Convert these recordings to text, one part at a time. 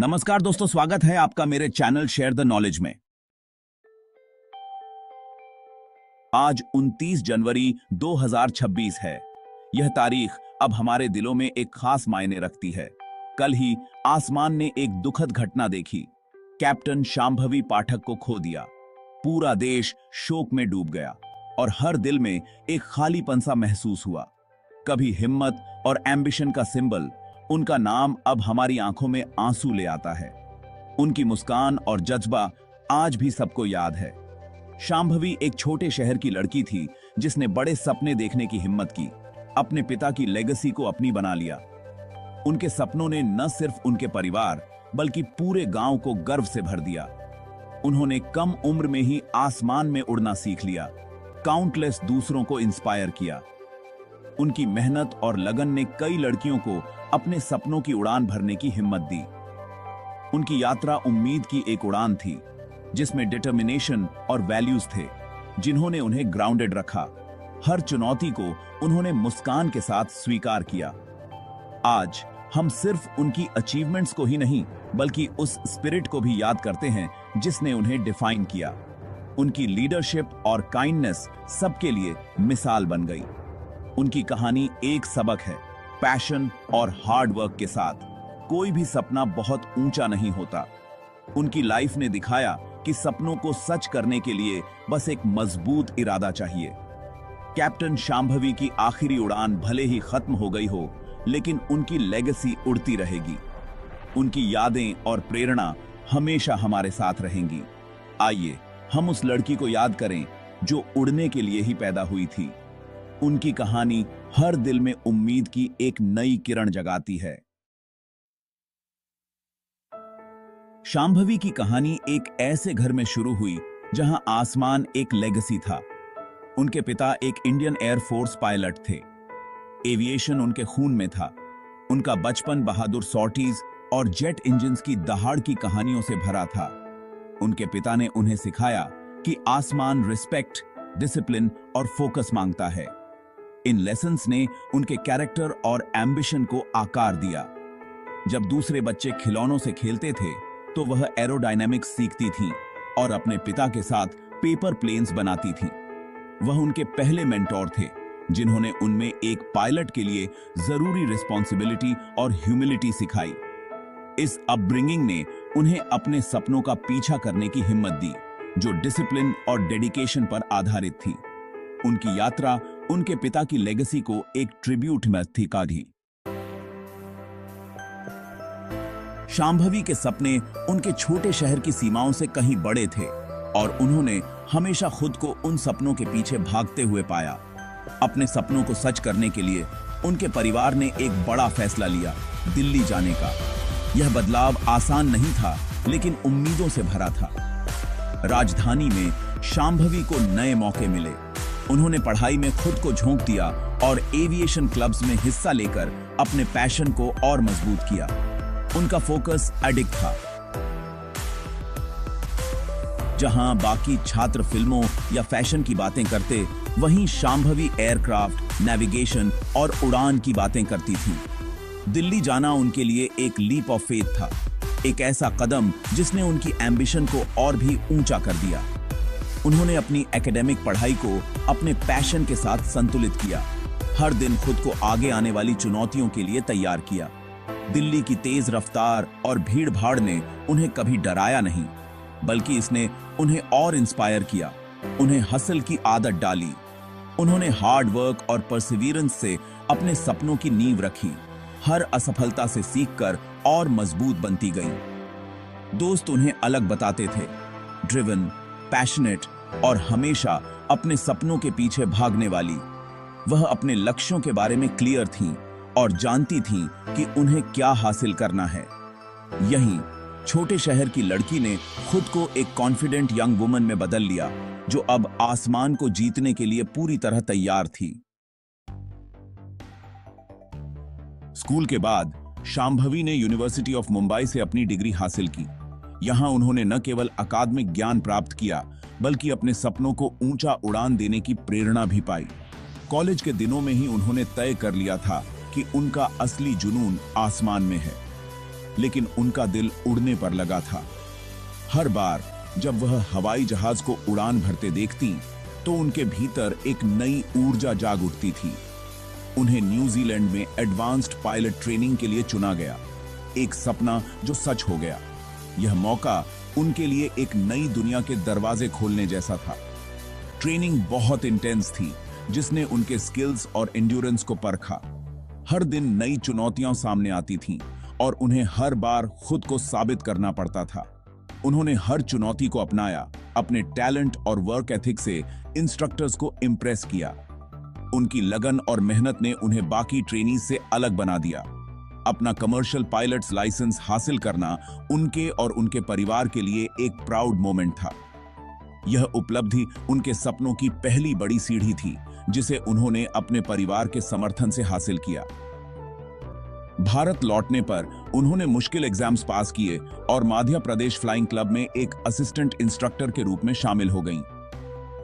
नमस्कार दोस्तों, स्वागत है आपका मेरे चैनल शेयर द नॉलेज में। आज 29 जनवरी 2026 है। यह तारीख अब हमारे दिलों में एक खास मायने रखती है। कल ही आसमान ने एक दुखद घटना देखी। कैप्टन शांभवी पाठक को खो दिया। पूरा देश शोक में डूब गया और हर दिल में एक खालीपन सा महसूस हुआ। कभी हिम्मत और एम्बिशन का सिंबल, उनका नाम अब हमारी आंखों में आंसू ले आता है। उनकी मुस्कान और जज्बा आज भी सबको याद है। शांभवी एक छोटे शहर की लड़की थी जिसने बड़े सपने देखने की हिम्मत की, अपने पिता की लेगेसी को अपनी बना लिया। उनके सपनों ने न सिर्फ उनके परिवार बल्कि पूरे गांव को गर्व से भर दिया। उन्होंने कम उम्र में ही आसमान में उड़ना सीख लिया, काउंटलेस दूसरों को इंस्पायर किया। उनकी मेहनत और लगन ने कई लड़कियों को अपने सपनों की उड़ान भरने की हिम्मत दी। उनकी यात्रा उम्मीद की एक उड़ान थी जिसमें डिटर्मिनेशन और वैल्यूज थे जिन्होंने उन्हें ग्राउंडेड रखा। हर चुनौती को उन्होंने मुस्कान के साथ स्वीकार किया। आज हम सिर्फ उनकी अचीवमेंट्स को ही नहीं बल्कि उस स्पिरिट को भी याद करते हैं जिसने उन्हें डिफाइन किया। उनकी लीडरशिप और काइंडनेस सबके लिए मिसाल बन गई। उनकी कहानी एक सबक है, पैशन और हार्ड वर्क के साथ कोई भी सपना बहुत ऊंचा नहीं होता। उनकी लाइफ ने दिखाया कि सपनों को सच करने के लिए बस एक मजबूत इरादा चाहिए। कैप्टन शांभवी की आखिरी उड़ान भले ही खत्म हो गई हो, लेकिन उनकी लेगेसी उड़ती रहेगी। उनकी यादें और प्रेरणा हमेशा हमारे साथ रहेंगी। आइए हम उस लड़की को याद करें जो उड़ने के लिए ही पैदा हुई थी। उनकी कहानी हर दिल में उम्मीद की एक नई किरण जगाती है। शांभवी की कहानी एक ऐसे घर में शुरू हुई जहां आसमान एक लेगेसी था। उनके पिता एक इंडियन एयरफोर्स पायलट थे। एविएशन उनके खून में था। उनका बचपन बहादुर सॉर्टीज और जेट इंजन्स की दहाड़ की कहानियों से भरा था। उनके पिता ने उन्हें सिखाया कि आसमान रिस्पेक्ट, डिसिप्लिन और फोकस मांगता है। इन लेसन्स ने उनके कैरेक्टर और एम्बिशन को आकार दिया। जब दूसरे बच्चे खिलौनों से खेलते थे तो वह एरोडायनामिक्स सीखती थीं और अपने पिता के साथ पेपर प्लेन्स बनाती थीं। वह उनके पहले मेंटोर थे जिन्होंने उनमें एक पायलट के लिए जरूरी रिस्पॉन्सिबिलिटी और ह्यूमिलिटी सिखाई। इस अपब्रिंगिंग ने उन्हें अपने सपनों का पीछा करने की हिम्मत दी जो डिसिप्लिन और डेडिकेशन पर आधारित थी। उनकी यात्रा उनके पिता की लेगेसी को एक ट्रिब्यूट में थी काढ़ी। शांभवी के सपने उनके छोटे शहर की सीमाओं से कहीं बड़े थे और उन्होंने हमेशा खुद को उन सपनों के पीछे भागते हुए पाया। अपने सपनों को सच करने के लिए उनके परिवार ने एक बड़ा फैसला लिया, दिल्ली जाने का। यह बदलाव आसान नहीं था लेकिन उम्मीदों से भरा था। राजधानी में शांभवी को नए मौके मिले। उन्होंने पढ़ाई में खुद को झोंक दिया और एविएशन क्लब्स में हिस्सा लेकर अपने पैशन को और मजबूत किया। उनका फोकस एडिक्ट था। जहां बाकी छात्र फिल्मों या फैशन की बातें करते, वहीं शांभवी एयरक्राफ्ट, नेविगेशन और उड़ान की बातें करती थी। दिल्ली जाना उनके लिए एक लीप ऑफ फेथ था, एक ऐसा कदम जिसने उनकी एम्बिशन को और भी ऊंचा कर दिया। उन्होंने अपनी एकेडमिक पढ़ाई को अपने पैशन के साथ संतुलित किया। हर दिन खुद को आगे आने वाली चुनौतियों के लिए तैयार किया। दिल्ली की तेज रफ्तार और भीड़ भाड़ ने उन्हें कभी डराया नहीं, बल्कि इसने उन्हें और इंस्पायर किया। उन्हें हसल की आदत डाली। उन्होंने हार्ड वर्क और परसिवियरेंस से अपने सपनों की नींव रखी। हर असफलता से सीखकर और मजबूत बनती गई। दोस्त उन्हें अलग बताते थे, ड्रिवन, पैशनेट और हमेशा अपने सपनों के पीछे भागने वाली। वह अपने लक्ष्यों के बारे में क्लियर थीं और जानती थीं कि उन्हें क्या हासिल करना है। यहीं छोटे शहर की लड़की ने खुद को एक कॉन्फिडेंट यंग वुमन में बदल लिया जो अब आसमान को जीतने के लिए पूरी तरह तैयार थी। स्कूल के बाद शांभवी ने यूनिवर्सिटी ऑफ मुंबई से अपनी डिग्री हासिल की। यहां उन्होंने न केवल अकादमिक ज्ञान प्राप्त किया बल्कि अपने सपनों को ऊंचा उड़ान देने की प्रेरणा भी पाई। कॉलेज के दिनों में ही उन्होंने तय कर लिया था कि उनका असली जुनून आसमान में है। लेकिन उनका दिल उड़ने पर लगा था। हर बार जब वह हवाई जहाज को उड़ान भरते देखती तो उनके भीतर एक नई ऊर्जा जाग उठती थी। उन्हें न्यूजीलैंड में एडवांस्ड पायलट ट्रेनिंग के लिए चुना गया, एक सपना जो सच हो गया। यह मौका उनके लिए एक नई दुनिया के दरवाजे खोलने जैसा था। ट्रेनिंग बहुत इंटेंस थी, जिसने उनके स्किल्स और एंड्योरेंस को परखा। हर दिन नई चुनौतियां सामने आती थीं और उन्हें हर बार खुद को साबित करना पड़ता था। उन्होंने हर चुनौती को अपनाया, अपने टैलेंट और वर्क एथिक से इंस्ट्रक्टर्स को इंप्रेस किया। उनकी लगन और मेहनत ने उन्हें बाकी ट्रेनीज से अलग बना दिया। अपना कमर्शियल पायलट्स लाइसेंस हासिल करना उनके और उनके परिवार के लिए एक प्राउड मोमेंट था। यह उपलब्धि उनके सपनों की पहली बड़ी सीढ़ी थी, जिसे उन्होंने अपने परिवार के समर्थन से हासिल किया। भारत लौटने पर उन्होंने मुश्किल एग्जाम्स पास किए और मध्य प्रदेश फ्लाइंग क्लब में एक असिस्टेंट इंस्ट्रक्टर के रूप में शामिल हो गईं।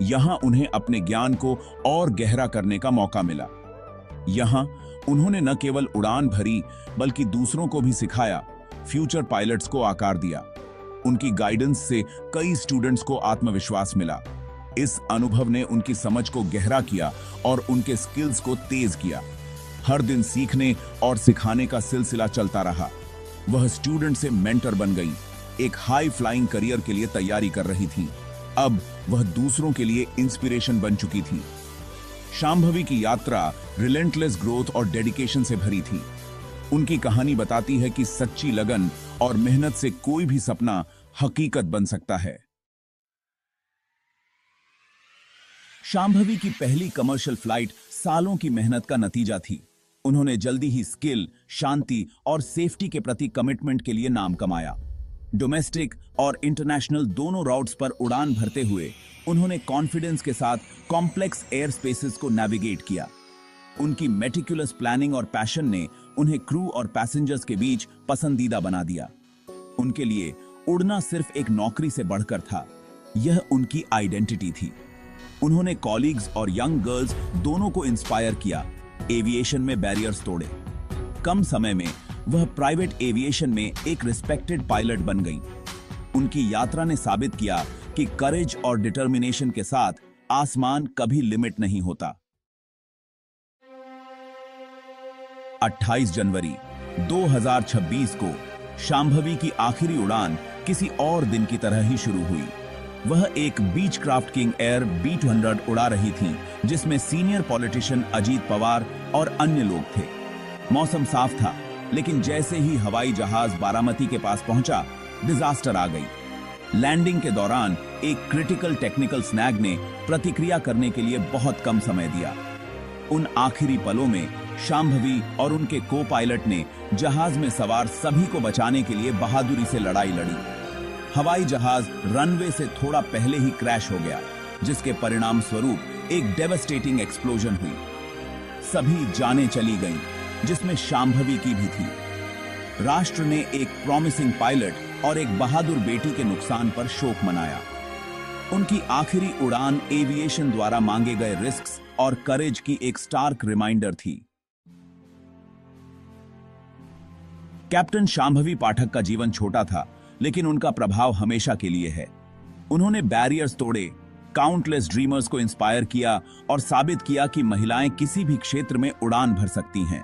यहां उन्हें अपने ज्ञान को और गहरा करने का मौका मिला। यहां उन्होंने न केवल उड़ान भरी बल्कि दूसरों को भी सिखाया, फ्यूचर पायलट्स को आकार दिया। उनकी गाइडेंस से कई स्टूडेंट्स को आत्मविश्वास मिला। इस अनुभव ने उनकी समझ को गहरा किया और उनके स्किल्स को तेज किया। हर दिन सीखने और सिखाने का सिलसिला चलता रहा। वह स्टूडेंट से मेंटर बन गई, एक हाई फ्लाइंग करियर के लिए तैयारी कर रही थी। अब वह दूसरों के लिए इंस्पिरेशन बन चुकी थी। शांभवी की यात्रा रिलेंटलेस ग्रोथ और डेडिकेशन से भरी थी। उनकी कहानी बताती है कि सच्ची लगन और मेहनत से कोई भी सपना हकीकत बन सकता है। शांभवी की पहली कमर्शियल फ्लाइट सालों की मेहनत का नतीजा थी। उन्होंने जल्दी ही स्किल, शांति और सेफ्टी के प्रति कमिटमेंट के लिए नाम कमाया। डोमेस्टिक और इंटरनेशनल दोनों राउट्स पर उड़ान भरते हुए उन्होंने कॉन्फिडेंस के साथ कॉम्प्लेक्स एयर स्पेसेस को नेविगेट किया। उनकी मेटिकुलस प्लानिंग और पैशन ने उन्हें क्रू और पैसेंजर्स के बीच पसंदीदा बना दिया। उनके लिए उड़ना सिर्फ एक नौकरी से बढ़कर था, यह उनकी आइडेंटिटी थी। उन्होंने कॉलीग्स और यंग गर्ल्स दोनों को इंस्पायर किया, एविएशन में बैरियर्स तोड़े। कम समय में वह प्राइवेट एविएशन में एक रिस्पेक्टेड पायलट बन गई। उनकी यात्रा ने साबित किया कि करेज और डिटर्मिनेशन के साथ आसमान कभी लिमिट नहीं होता। 28 जनवरी 2026 को शांभवी की आखिरी उड़ान किसी और दिन की तरह ही शुरू हुई। वह एक बीच क्राफ्ट किंग एयर B-200 उड़ा रही थी, जिसमें सीनियर पॉलिटिशियन अजीत पवार और अन्य लोग थे। मौसम साफ था, लेकिन जैसे ही हवाई जहाज बारामती के पास पहुंचा, डिजास्टर आ गई। लैंडिंग के दौरान एक क्रिटिकल टेक्निकल स्नैग ने प्रतिक्रिया करने के लिए बहुत कम समय दिया। उन आखिरी पलों में शांभवी और उनके को पायलट ने जहाज में सवार सभी को बचाने के लिए बहादुरी से लड़ाई लड़ी। हवाई जहाज रनवे से थोड़ा पहले ही क्रैश हो गया, जिसके परिणाम स्वरूप एक डेवास्टेटिंग एक्सप्लोजन हुई। सभी जानें चली गईं, जिसमें शांभवी की भी थी। राष्ट्र ने एक प्रॉमिसिंग पायलट और एक बहादुर बेटी के नुकसान पर शोक मनाया। उनकी आखिरी उड़ान एविएशन द्वारा मांगे गए रिस्क्स और करेज की एक स्टार्क रिमाइंडर थी। कैप्टन शांभवी पाठक का जीवन छोटा था, लेकिन उनका प्रभाव हमेशा के लिए है। उन्होंने बैरियर्स तोड़े, काउंटलेस ड्रीमर्स को इंस्पायर किया और साबित किया कि महिलाएं किसी भी क्षेत्र में उड़ान भर सकती हैं।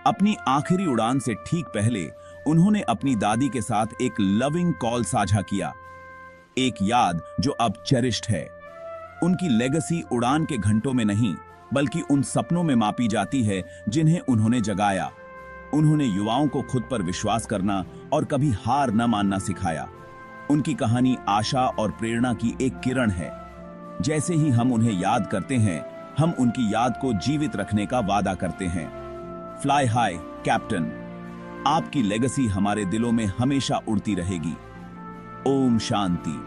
अपनी आखिरी उड़ान से ठीक पहले उन्होंने अपनी दादी के साथ एक लविंग कॉल साझा किया, एक याद जो अब चेरिश्ड है। उनकी लेगेसी उड़ान के घंटों में नहीं, बल्कि उन सपनों में मापी जाती है जिन्हें उन्होंने जगाया। उन्होंने युवाओं को खुद पर विश्वास करना और कभी हार न मानना सिखाया। उनकी कहानी आशा और प्रेरणा की एक किरण है। जैसे ही हम उन्हें याद करते हैं, हम उनकी याद को जीवित रखने का वादा करते हैं। फ्लाई हाई कैप्टन, आपकी लेगेसी हमारे दिलों में हमेशा उड़ती रहेगी। ओम शांति।